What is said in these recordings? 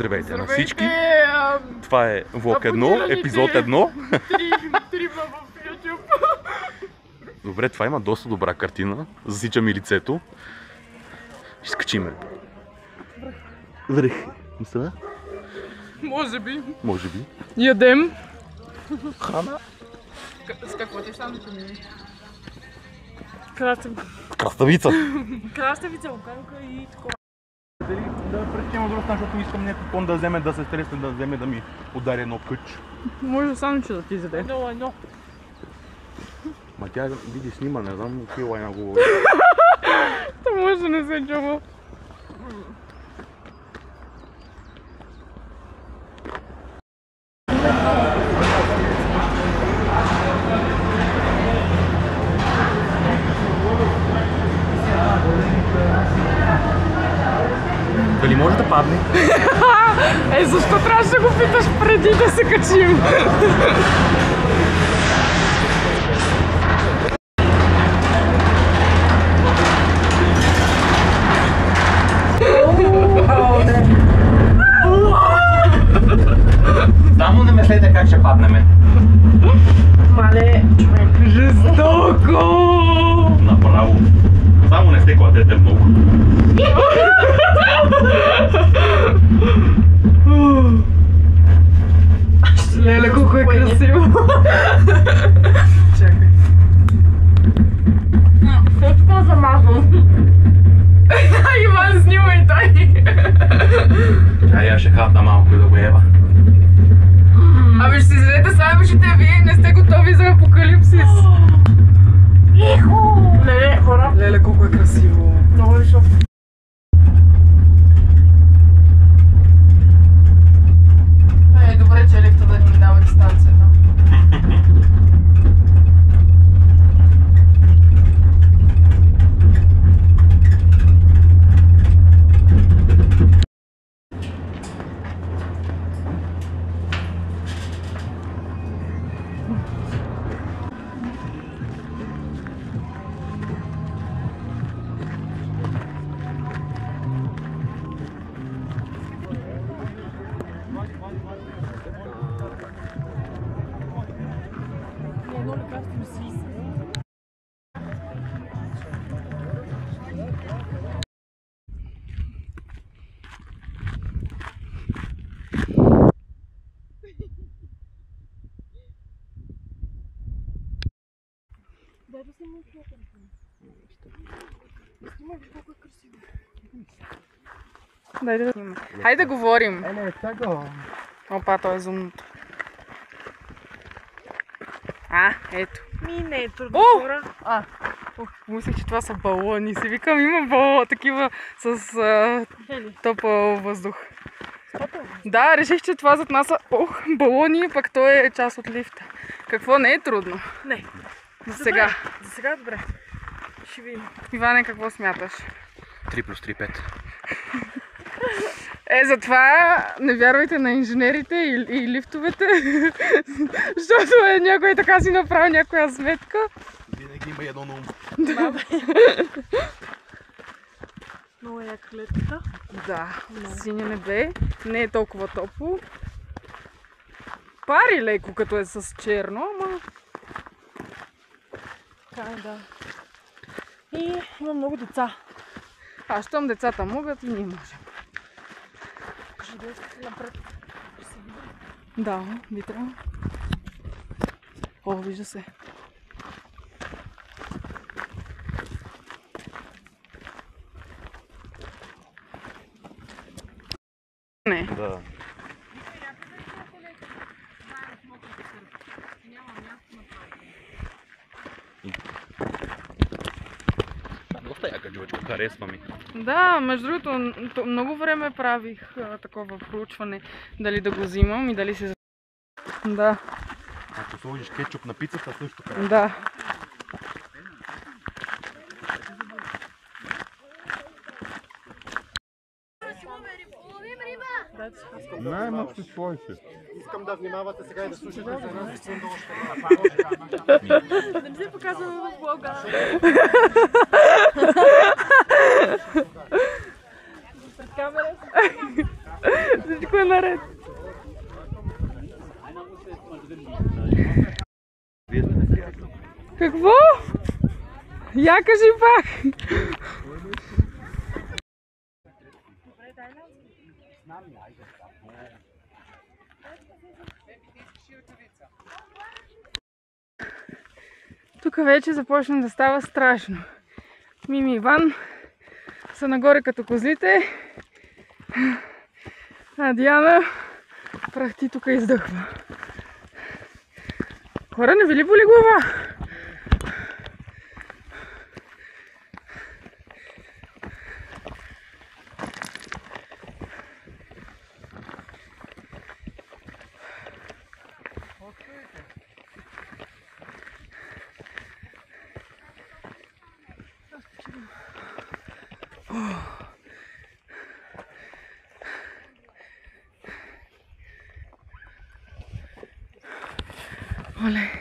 Здравейте на всички! Това е влог 1, епизод 1. Трима в YouTube. Добре, това има доста добра картина. Засича ми лицето. Ще скачиме. Връх. Мисля? Може би. Може би. Ядем. Храна. С какво ти стана ми? Краставица. Краставица, оканка и такова. Дали да пречем от друга страна, защото искам някой да вземе, да се стресне, да вземе да ми удари едно къч. Може само, че да ти заде. Едно. Ма тя види снима, не знам какви лайна говори. То може да не се чува. Дали може да падне? Защо трябваше да го питаш преди да се качим? Само не мислете как ще паднеме. Мале, човек, жестоко! Направо. Само не сте кладете много. Леле, колко е красиво! Чакай. Какво замазвам? Иван, снимай той! Я ще хапна малко да го ева. Абе, ще си излезете сами ушите, вие не сте готови за апокалипсис. Леле, хора! Леле, колко е красиво! Много е шоп. Добре, че лифта да ни дава дистанцията. Дай да снимам телефона. Снимай, колко е красиво. Дай да снимам. Хайде да говорим. Опа, той е зумното. Ето. Не е трудно хора. Мислех, че това са балони. Си викам, има балон, такива с топъл въздух. Да, реших, че това зад нас са балони, пък той е част от лифта. Какво, не е трудно? Не. За сега. За сега добре. Ще видим. Иване, какво смяташ? 3 плюс 3, 5. Затова не вярвайте на инженерите и лифтовете, защото някой така си направи някоя сметка. Винаги има едно на ум. Много яка гледката. Да, синьо небе, не е толкова топло. Пари леко, като е с черно, ама... Да. И има много деца. Щом децата могат и ние можем. Кажи да напред. Да, би трябвало. Вижда се. Не. Да. Доста яка джовечка, харесва ми. Да, между другото, много време правих такова проучване, дали да го взимам и дали се... Да. Ако сложиш кетчуп на пицата, също така. Да. Най-мъчно твой си. Искам да внимавате сега и да слушате за една секунда още. Да не се показваме в блога. Пред камера. Всичко е наред. Какво? Я кажи пак. Тук вече започна да става страшно. Мими и Иван са нагоре като козлите, а Диана прахти тук издъхва. Хора, не ви ли боли глава? Оле.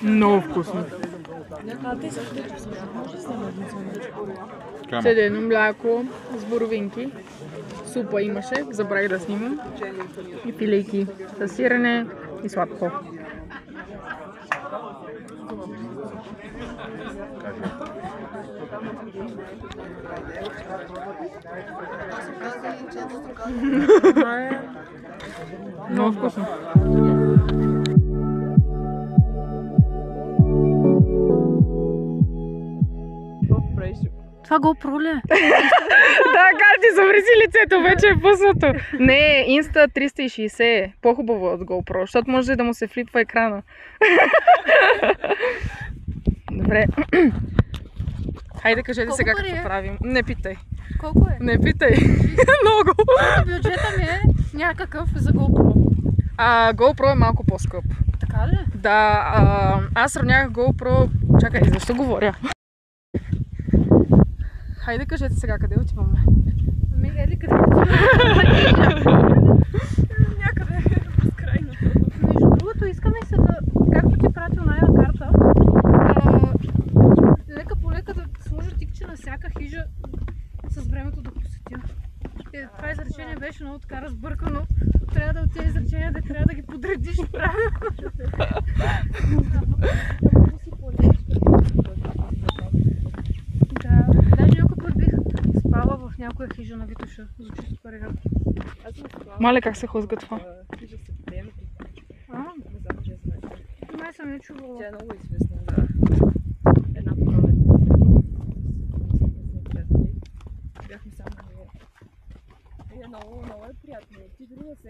Много вкусно. Седено мляко с боровинки. Супа имаше, забравих да снимам. И пилейки с сирене и сладко. Много вкусно. Това GoPro ли е? Да, как ти завреси лицето, вече е пуснато. Не, Insta 360 е по-хубаво от GoPro, защото може да му се флипва екрана. Добре. Хайде, кажете сега какво правим. Не питай. Колко е? Не питай. Много. Бюджета ми е някакъв за GoPro. GoPro е малко по-скъп. Така ли? Да, аз сравнявах GoPro... Чакай, защо говоря? Хайде, кажете сега къде отиваме. Ами, ели къде? Някъде безкрайно. Между другото, искаме се да, както ти пратил на карта, лека по лека да сложа тикче на всяка хижа с времето да посетя. Това изречение беше много така разбъркано. Трябва да от тези изречения да трябва да ги подредиш правилно. Да, даже някой път бих спала в някоя хижа на Витоша за чисто парига. Мале, как се хлъзга това? Май съм я чувала. Тя е много известна, да. Една пролет. Бяхме само на нея. Много е приятно. Ти дори не се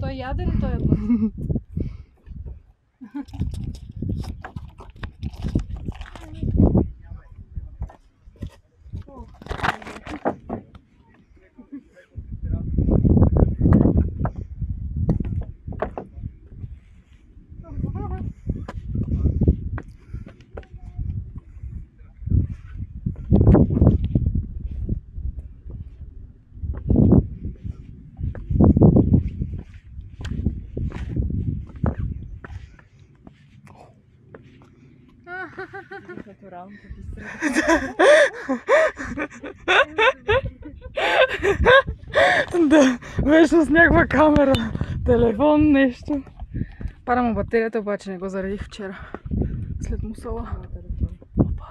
Той яде ли той път? Натурално Да, беше с някаква камера, телефон, нещо. Пара му батерията, обаче не го заредих вчера. След мусала. Опа.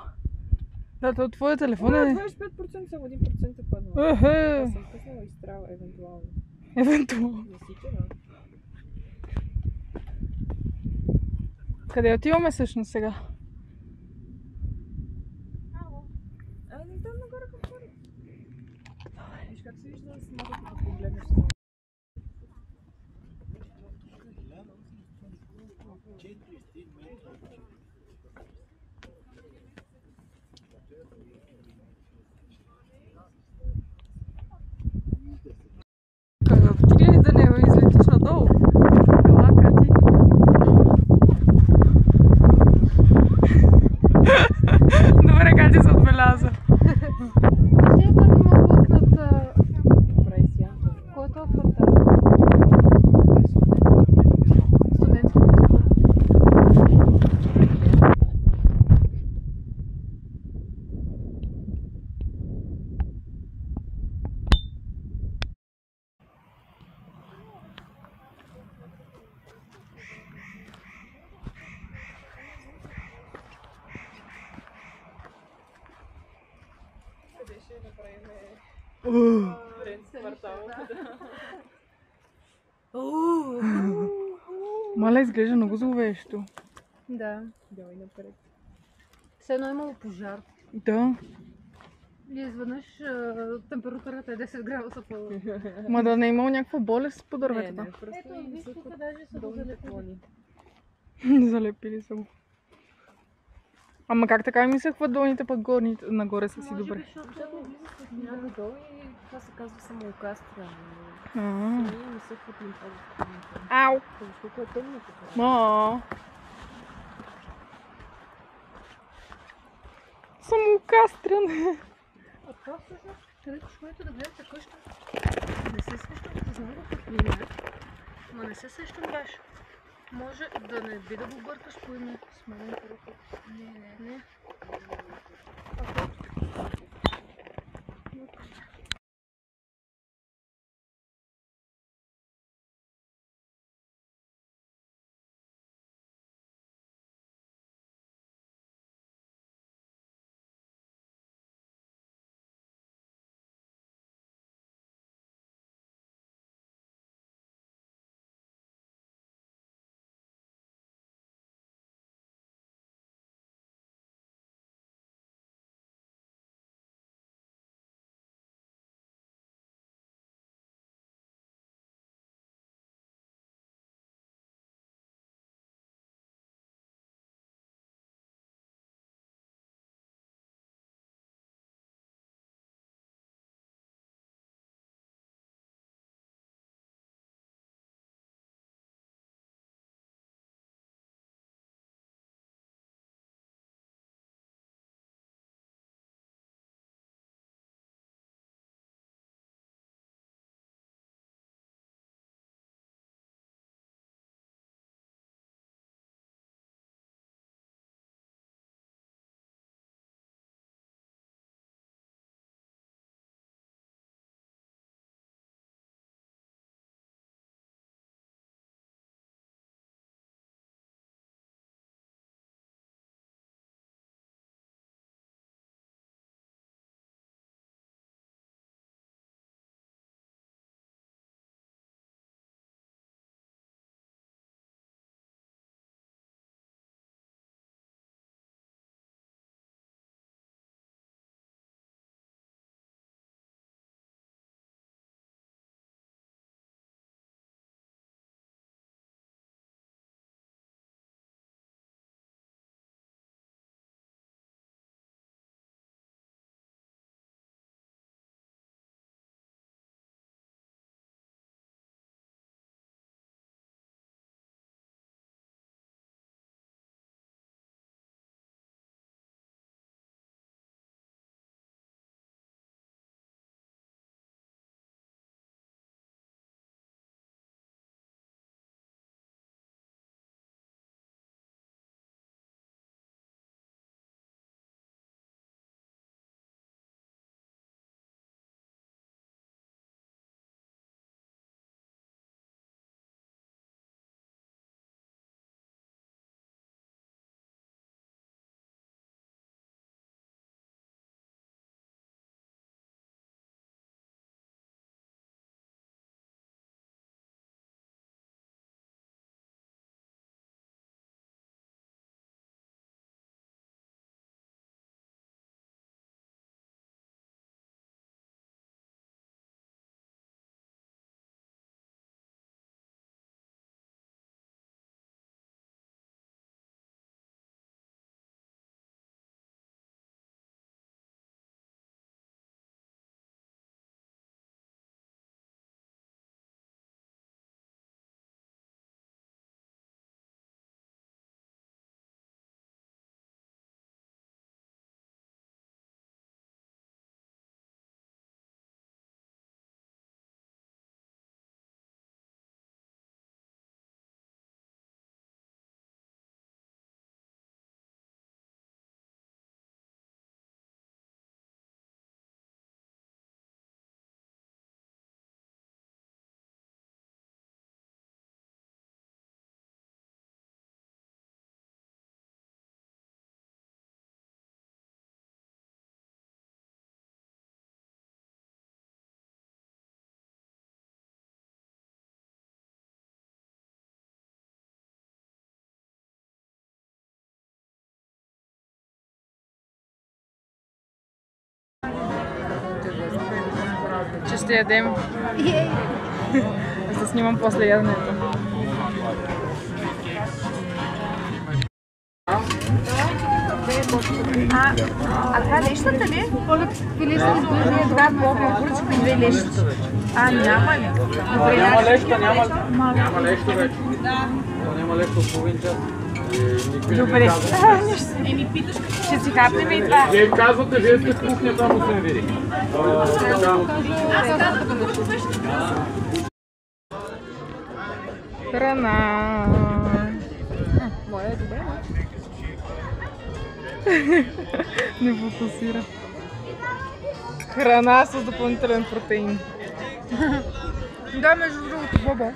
Да, то твоя телефон е... 25% само 1% е паднал. Ехе. Аз съм пуснала изстрела, евентуално. Евентуално. Действително. Къде отиваме всъщност сега? Ами там нагоре какво ли? Виж как се вижда с много да погледнеш. Ти ли да не излетиш надолу? Ела, Кати. Добре, Кати се отбеляза. Ще да ми бъкнат... Прави сянка. Кой е това фата? Студентски. Маля, изглежда много зловещо. Да. Давай напред. Все едно е имало пожар. Да. И изведнъж температурата е 10 градуса по... Ма да не е имал някаква болест по Не, дърветата. не, просто Ето, им виж се тук даже са го долните залепили. клони. Залепили са го. Ама как така ми се хват долните, пък горните, нагоре са си Може би, добре. защото Много долу и това се казва самоукастряне. А. Ние не се хватим това. Ау! Защото е тъмно тук. Ма. Самоукастряне. А това всъщност, където ще ходите да гледате къща, не се сещам, знам го как мине, но не се сещам баш. Може да не би да го бъркаш по име с Мален Караков. Не. ще ядем. За да снимам после яденето. А това лещата ли? Или сте издължили два блока, поръчка две лещи? Няма ли? Няма леща, няма леща вече. Няма леща от половин час. Добре. Ще си хапнем и това. Вие казвате, вие сте в кухнята, му се не види. Храна. Моя е добре, Не фокусира. Храна с допълнителен протеин. Да, между другото, Бобо.